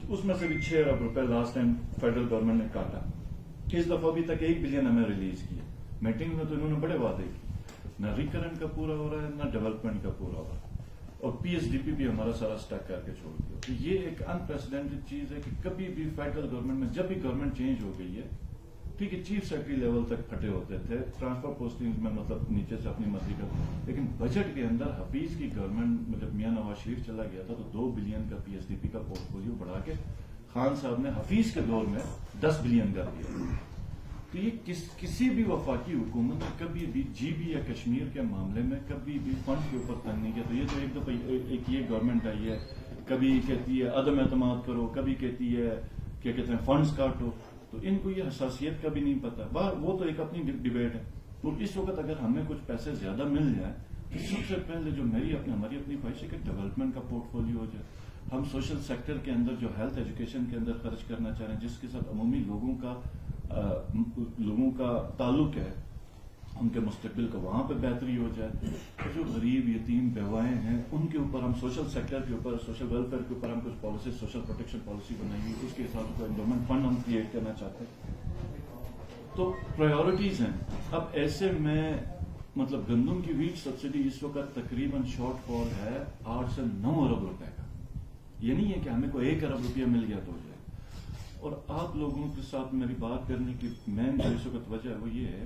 اس میں سے بھی 6 ارب روپے لاسٹ ٹائم فیڈرل گورنمنٹ نے کاٹا. اس دفعہ ابھی تک 1 بلین ہمیں ریلیز کیا. میٹنگ میں تو انہوں نے بڑے وعدے کیے, نہ ریکرنٹ کا پورا ہو رہا ہے نہ ڈیولپمنٹ کا پورا ہو رہا ہے, اور پی ایس ڈی پی بھی ہمارا سارا سٹیک کر کے چھوڑ دیا. تو یہ ایک انپریسیڈنٹڈ چیز ہے کہ کبھی بھی فیڈرل گورنمنٹ میں جب بھی گورنمنٹ چینج ہو گئی ہے, ٹھیک ہے چیف سیکرٹری لیول تک پھٹے ہوتے تھے, ٹرانسفر پوسٹنگ میں مطلب نیچے سے اپنی مرضی کا, لیکن بجٹ کے اندر حفیظ کی گورنمنٹ جب میاں نواز شریف چلا گیا تھا تو 2 بلین کا پی ایس ڈی پی کا پورٹ فولیو بڑھا کے خان صاحب نے حفیظ کے دور میں 10 بلین کر دیا. تو یہ کسی بھی وفاقی حکومت نے کبھی بھی جی بی یا کشمیر کے معاملے میں کبھی بھی فنڈ کے اوپر تنگ نہیں کیا. تو یہ تو ایک دفعہ ایک یہ گورنمنٹ آئی ہے, کبھی کہتی ہے عدم اعتماد کرو, کبھی کہتی ہے کیا کہتے ہیں فنڈز کاٹو, تو ان کو یہ حساسیت کا بھی نہیں پتا. وہ تو ایک اپنی ڈبیٹ ہے. اور اس وقت اگر ہمیں کچھ پیسے زیادہ مل جائیں تو سب سے پہلے جو ہماری اپنی خواہش ہے کہ ڈیولپمنٹ کا پورٹ فولیو ہو جائے. ہم سوشل سیکٹر کے اندر جو ہیلتھ ایجوکیشن کے اندر خرچ کرنا چاہ رہے ہیں, جس کے ساتھ عمومی لوگوں کا تعلق ہے, ان کے مستقبل کا وہاں پہ بہتری ہو جائے. جو غریب یتیم بیوائیں ہیں ان کے اوپر ہم سوشل سیکٹر کے اوپر, سوشل ویلفیئر کے اوپر ہم کچھ پالیسی, سوشل پروٹیکشن پالیسی بنائیں گے. اس کے حساب سے انڈومنٹ فنڈ ہم کریٹ کرنا چاہتے ہیں. تو پرائیورٹیز ہیں. اب ایسے میں مطلب گندم کی ویٹ سبسڈی اس وقت تقریباً شارٹ فال ہے 8 سے 9 ارب روپے کا. یہ نہیں ہے کہ ہمیں کوئی 1 ارب روپیہ مل گیا تو ہو جائے. اور آپ لوگوں کے ساتھ میری بات کرنے کی مین جو اس وقت وجہ ہے وہ یہ ہے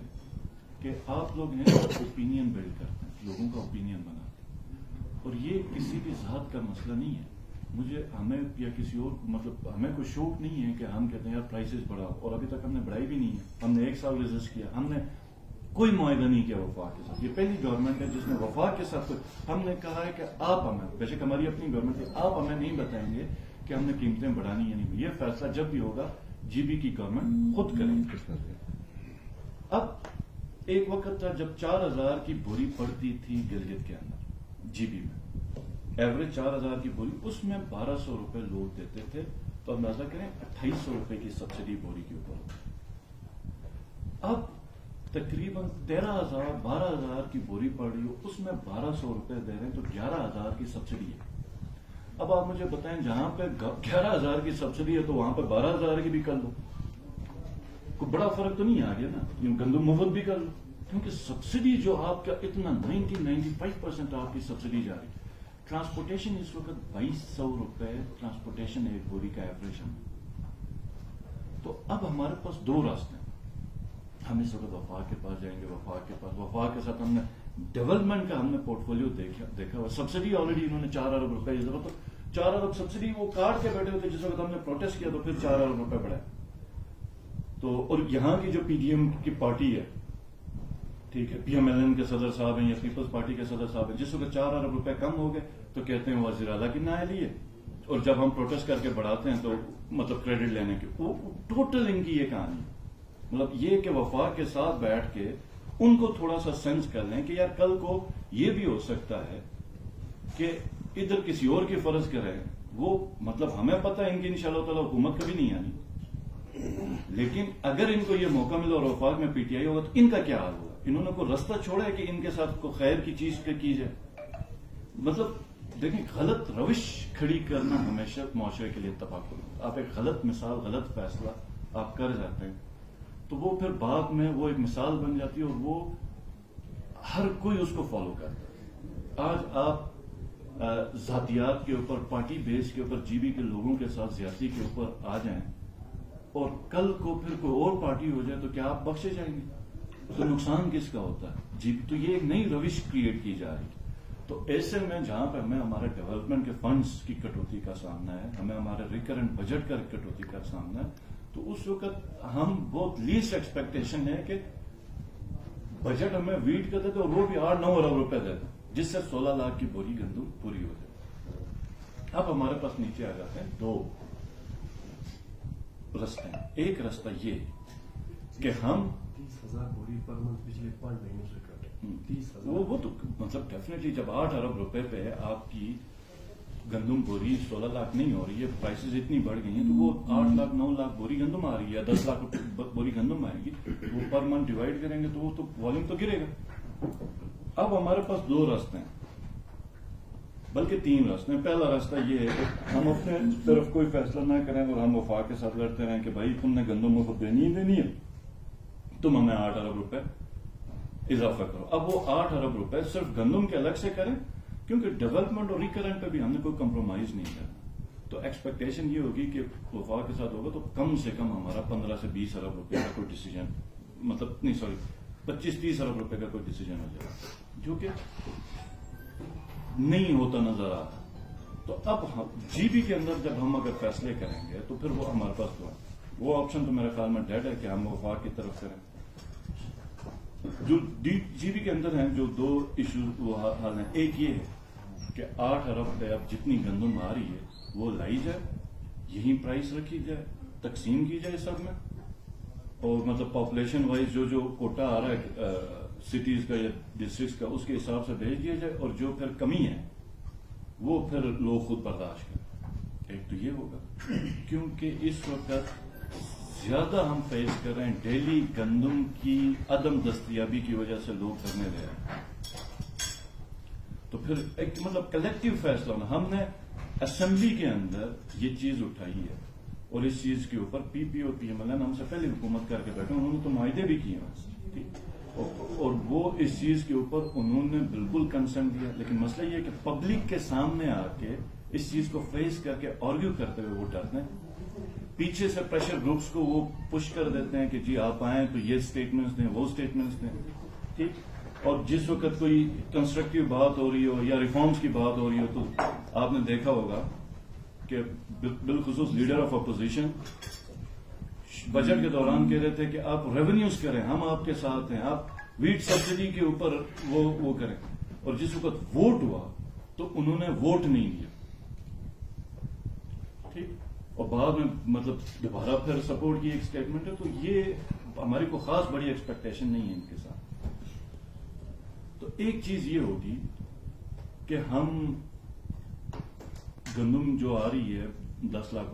کہ آپ لوگ ہیں اوپینین بلڈ کرتے ہیں, لوگوں کا اوپینین بناتے ہیں, اور یہ کسی بھی ذات کا مسئلہ نہیں ہے. ہمیں یا کسی اور مطلب ہمیں کوئی شوق نہیں ہے کہ ہم کہتے ہیں یار پرائسز بڑھاؤ, اور ابھی تک ہم نے بڑھائی بھی نہیں ہے. ہم نے 1 سال ریزسٹ کیا, ہم نے کوئی معاہدہ نہیں کیا وفاق کے ساتھ. یہ پہلی گورنمنٹ ہے جس نے وفاق کے ساتھ ہم نے کہا ہے کہ آپ ہمیں, بے شک ہماری اپنی گورنمنٹ ہے, آپ ہمیں نہیں بتائیں گے کہ ہم نے قیمتیں بڑھانی یا نہیں. یہ فیصلہ جب بھی ہوگا جی بی کی گورنمنٹ خود کرے گی. اب ایک وقت تھا جب 4000 کی بوری پڑتی تھی گلگت کے اندر جی بی میں, ایوریج 4000 کی بوری, اس میں 1200 روپے لوگ دیتے تھے. تو اندازہ کریں 2800 روپے کی سبسڈی بوری کے اوپر. اب تقریباً 13000 12000 کی بوری پڑ رہی ہو, اس میں 1200 روپے دے رہے ہیں, تو 11000 کی سبسڈی ہے. اب آپ مجھے بتائیں جہاں پہ 11000 کی سبسڈی ہے تو وہاں پہ 12000 کی بھی کر لو, کوئی بڑا فرق تو نہیں آ گیا نا. گندم مفت بھی کر لو, کیونکہ سبسڈی جو آپ کا اتنا 90-95% آپ کی سبسڈی جا رہی. ٹرانسپورٹیشن اس وقت 2200 روپے ٹرانسپورٹیشن ایک بوری کا ایوریج ہے. تو اب ہمارے پاس 2 راستے ہیں. ہم اس وقت وفاق کے پاس جائیں گے, وفاق کے ساتھ ہم نے ڈیولپمنٹ کا ہم نے پورٹ فولیو دیکھا ہوا. سبسڈی آلریڈی انہوں نے 4 ارب روپے, اس دفعہ تو 4 ارب سبسڈی وہ کاٹ کے بیٹھے ہوتے. جس وقت ہم نے پروٹیسٹ کیا تو پھر 4 ارب روپے بڑھے. تو اور یہاں کی جو پی ڈی ایم کی پارٹی ہے, ٹھیک ہے, پی ایم ایل این کے صدر صاحب ہیں یا پیپلز پارٹی کے صدر صاحب ہیں, جس وقت 4 ارب روپے کم ہو گئے تو کہتے ہیں وزیر اعلیٰ کی نااہلی ہے, اور جب ہم پروٹیسٹ کر کے بڑھاتے ہیں تو مطلب کریڈٹ لینے کے. وہ ٹوٹل ان کی یہ کہانی, مطلب یہ کہ وفاق کے ساتھ بیٹھ کے ان کو تھوڑا سا سینس کر لیں کہ یار کل کو یہ بھی ہو سکتا ہے کہ ادھر کسی اور کی فرض کریں. وہ مطلب ہمیں پتہ ہے ان کی انشاءاللہ تعالی حکومت کبھی نہیں آنی, لیکن اگر ان کو یہ موقع ملا اور وفاق میں پی ٹی آئی ہوگا تو ان کا کیا حال ہوگا. انہوں نے کوئی رستہ چھوڑا ہے کہ ان کے ساتھ کوئی خیر کی چیز کی جائے. مطلب دیکھیں, غلط روش کھڑی کرنا ہمیشہ معاشرے کے لیے تباہ کرنا. آپ ایک غلط مثال, غلط فیصلہ آپ کر جاتے ہیں تو وہ پھر بعد میں وہ ایک مثال بن جاتی ہے اور وہ ہر کوئی اس کو فالو کرتا ہے. آج آپ ذاتیات کے اوپر, پارٹی بیس کے اوپر, جی بی کے لوگوں کے ساتھ زیادتی کے اوپر آ جائیں اور کل کو پھر کوئی اور پارٹی ہو جائے تو کیا آپ بخشے جائیں گے؟ تو نقصان کس کا ہوتا ہے؟ G B. تو یہ ایک نئی روش کریٹ کی جا رہی ہے. تو ایسے میں جہاں پہ ہمیں ہمارے ڈیولپمنٹ کے فنڈز کی کٹوتی کا سامنا ہے, ہمیں ہمارے ریکرنٹ بجٹ کا کٹوتی کا سامنا ہے, تو اس وقت ہم بہت لیسٹ ایکسپیکٹیشن ہے کہ بجٹ ہمیں ویٹ کر دیتے اور وہ بھی 8-9 ارب روپے دیتے, جس سے 16 لاکھ کی بوری گندم پوری ہو جائے. اب ہمارے پاس نیچے آ جاتے ہیں 2 رستے ہیں. ایک رستہ یہ کہ ہم 30,000 بوری پر منتھ پچھلے 5 مہینوں سے کٹ, 30,000. وہ تو مطلب ڈیفینیٹلی جب 8 ارب روپے پہ آپ کی گندم بوری 16 لاکھ نہیں ہو رہی ہے, پرائسز اتنی بڑھ گئی ہیں, تو وہ 8 لاکھ 9 لاکھ بوری گندم آ رہی ہے, 10 لاکھ بوری گندم آئے گی, وہ پر منتھ ڈیوائڈ کریں گے تو وہ تو والیوم تو گرے گا. اب ہمارے پاس 2 راستے ہیں. بلکہ 3 راستے ہیں. پہلا راستہ یہ ہے کہ ہم اپنے طرف کوئی فیصلہ نہ کریں اور ہم وفاق کے ساتھ لڑتے رہیں کہ بھائی تم نے گندم مفت دینی ہی دینی ہے، تم ہمیں 8 ارب روپے اضافہ کرو. اب وہ 8 ارب روپے صرف گندم کے الگ سے کریں، کیونکہ ڈیولپمنٹ اور ریکرنٹ پہ بھی ہم نے کوئی کمپرومائز نہیں کرنا. تو ایکسپیکٹیشن یہ ہوگی کہ وفاق کے ساتھ ہوگا تو کم سے کم ہمارا 15 سے 20 ارب روپے کا کوئی ڈیسیجن، مطلب نہیں سوری 25-30 ارب روپے کا کوئی ڈیسیجن ہو جائے گا، جو کہ نہیں ہوتا نظر آتا. تو اب جی بی کے اندر جب ہم اگر فیصلے کریں گے تو پھر وہ ہمارے پاس تو وہ آپشن تو میرے خیال میں ڈیڈ ہے کہ ہم وفاق کی طرف کریں. جو جی بی کے اندر ہیں جو 2 ایشوز وہ حل ہیں. ایک یہ ہے کہ 8 ارب پہ اب جتنی گندم آ رہی ہے وہ لائی جائے، یہی پرائس رکھی جائے، تقسیم کی جائے سب میں، اور مطلب پاپولیشن وائز جو کوٹا آ رہا ہے سٹیز کا یا ڈسٹرکٹس کا اس کے حساب سے بھیج دیا جائے، اور جو پھر کمی ہے وہ پھر لوگ خود برداشت کریں. ایک تو یہ ہوگا کیونکہ اس وقت زیادہ ہم فیس کر رہے ہیں ڈیلی گندم کی عدم دستیابی کی وجہ سے لوگ کرنے رہے ہیں. تو پھر ایک مطلب کلیکٹیو فیصلہ ہونا. ہم نے اسمبلی کے اندر یہ چیز اٹھائی ہے اور اس چیز کے اوپر پی پی اور پی ایم ایل این ہم سے پہلے حکومت کر کے بیٹھے، انہوں نے تو معاہدے بھی کیے ہیں اور وہ اس چیز کے اوپر انہوں نے بالکل کنسرن دیا. لیکن مسئلہ یہ ہے کہ پبلک کے سامنے آ کے اس چیز کو فیس کر کے آرگیو کرتے ہوئے وہ ڈرتے ہیں. پیچھے سے پریشر گروپس کو وہ پش کر دیتے ہیں کہ جی آپ آئیں تو یہ اسٹیٹمنٹس دیں، وہ اسٹیٹمنٹس دیں. ٹھیک. اور جس وقت کوئی کنسٹرکٹیو بات ہو رہی ہو یا ریفارمز کی بات ہو رہی ہو تو آپ نے دیکھا ہوگا کہ بالخصوص لیڈر آف اپوزیشن بجٹ کے دوران کہہ رہے تھے کہ آپ ریونیوز کریں، ہم آپ کے ساتھ ہیں، آپ ویٹ سبسڈی کے اوپر وہ کریں. اور جس وقت ووٹ ہوا تو انہوں نے ووٹ نہیں دیا. ٹھیک. اور بعد میں مطلب دوبارہ پھر سپورٹ کی ایک اسٹیٹمنٹ ہے. تو یہ ہماری کو خاص بڑی ایکسپیکٹیشن نہیں ہے ان کے ساتھ. تو ایک چیز یہ ہوگی کہ ہم گندم جو آ رہی ہے 10 لاکھ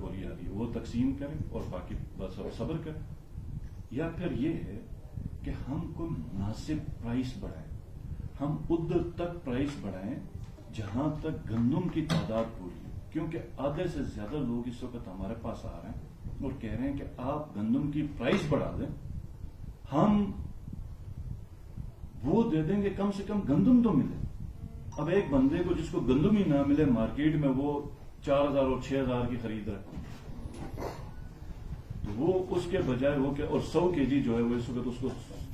بوری آ رہی ہے وہ تقسیم کریں اور باقی بس صبر کریں، یا پھر یہ ہے کہ ہم کوئی مناسب پرائس بڑھائیں. ہم ادھر تک پرائس بڑھائیں جہاں تک گندم کی تعداد پوری ہے، کیونکہ آدھے سے زیادہ لوگ اس وقت ہمارے پاس آ رہے ہیں اور کہہ رہے ہیں کہ آپ گندم کی پرائس بڑھا دیں، ہم وہ دے دیں گے، کم سے کم گندم تو ملے. اب ایک بندے کو جس کو گندم ہی نہ ملے مارکیٹ میں وہ 4,000 اور 6,000 کی خرید رہا ہے، تو وہ اس کے بجائے وہ کہ اور 100 کے جی جو ہے وہ اس وقت اس کو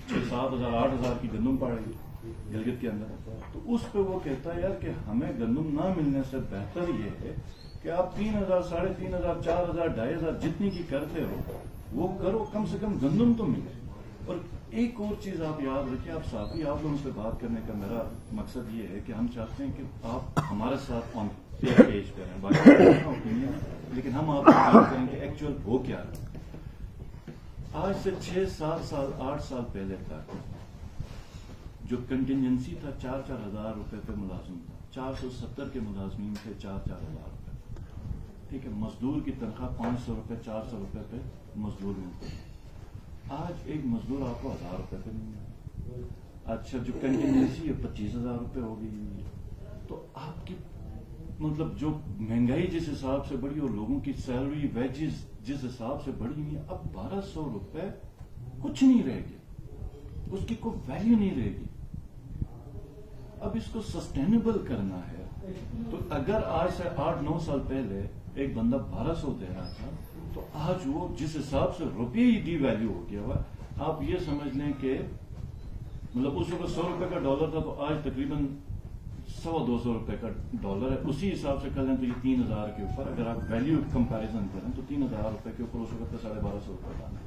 6,000-7,000 8,000 کی گندم پڑ رہی ہے گلگت کے اندر. تو اس پہ وہ کہتا ہے یار کہ ہمیں گندم نہ ملنے سے بہتر یہ ہے کہ آپ 3,000 3,500 4,000 2,500 جتنی کی کرتے ہو وہ کرو، کم سے کم گندم تو ملے. اور ایک اور چیز آپ یاد رکھیں، آپ ساتھی آپ لوگوں سے بات کرنے کا میرا مقصد یہ ہے کہ ہم چاہتے ہیں کہ آپ ہمارے ساتھ آن پیج کریں، باقی لیکن ہم آپ کو بات کریں کہ ایکچوئل ہو کیا ہے. آج سے 6-7 سال 8 سال پہلے تک جو کنٹینجنسی تھا 4-4 ہزار روپے پہ ملازم تھا، 470 کے ملازمین تھے 4-4 ہزار روپے. ٹھیک ہے. مزدور کی تنخواہ 500 روپے 400 روپے پہ مزدور ملتے ہیں. آج ایک مزدور آپ کو 1,000 روپے پہ نہیں ملے. اچھا جو کنٹینجنسی ہے 25,000 روپے ہو گئی. تو آپ کی مطلب جو مہنگائی جس حساب سے بڑھی اور لوگوں کی سیلری ویجز جس حساب سے بڑھی ہوئی ہے، اب 1,200 روپے کچھ نہیں رہے گی، اس کی کوئی ویلیو نہیں رہے گی. اب اس کو سسٹینیبل کرنا ہے. تو اگر آج سے 8-9 سال پہلے ایک بندہ 1,200 دے رہا تھا تو آج وہ جس حساب سے روپے ہی ڈی ویلیو ہو گیا ہوا، آپ یہ سمجھ لیں کہ مطلب اس وقت 100 روپے کا ڈالر تھا تو آج تقریباً 100-200 روپے کا ڈالر ہے. اسی حساب سے کر لیں تو یہ 3,000 کے اوپر اگر آپ ویلیو کمپیریزن کریں تو 3,000 روپے کے اوپر اس وقت 1,250 روپے ڈالنا.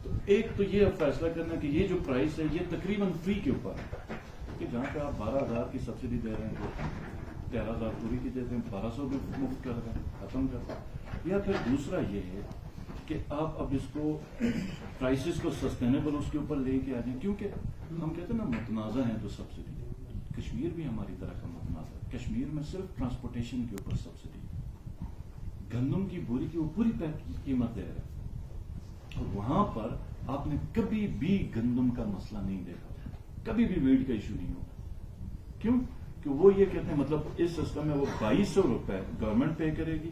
تو ایک تو یہ فیصلہ کرنا کہ یہ جو پرائس ہے یہ تقریباً فری کے اوپر ہے کہ جہاں پہ آپ 12,000 کی سبسڈی دے رہے ہیں 13,000 پوری کی دیتے ہیں، 1,200 بھی مفت کر رہے ہیں، ختم کر رہے ہیں. یا پھر دوسرا یہ ہے کہ آپ اب اس کو پرائسز کو سسٹینیبل اس کے اوپر لے کے آ جائیں. کیونکہ ہم کہتے ہیں نا متنازع ہیں تو سبسڈی. کشمیر بھی ہماری طرح کا متنازع ہے. کشمیر میں صرف ٹرانسپورٹیشن کے اوپر سبسڈی، گندم کی بوری کی وہ پوری قیمت دے رہے ہیں. اور وہاں پر آپ نے کبھی بھی گندم کا مسئلہ نہیں دیکھا، کبھی بھی ویٹ کا ایشو نہیں ہوگا. کیوں؟ کہ وہ یہ کہتے ہیں مطلب اس سسٹم میں وہ 2200 روپے گورنمنٹ پے کرے گی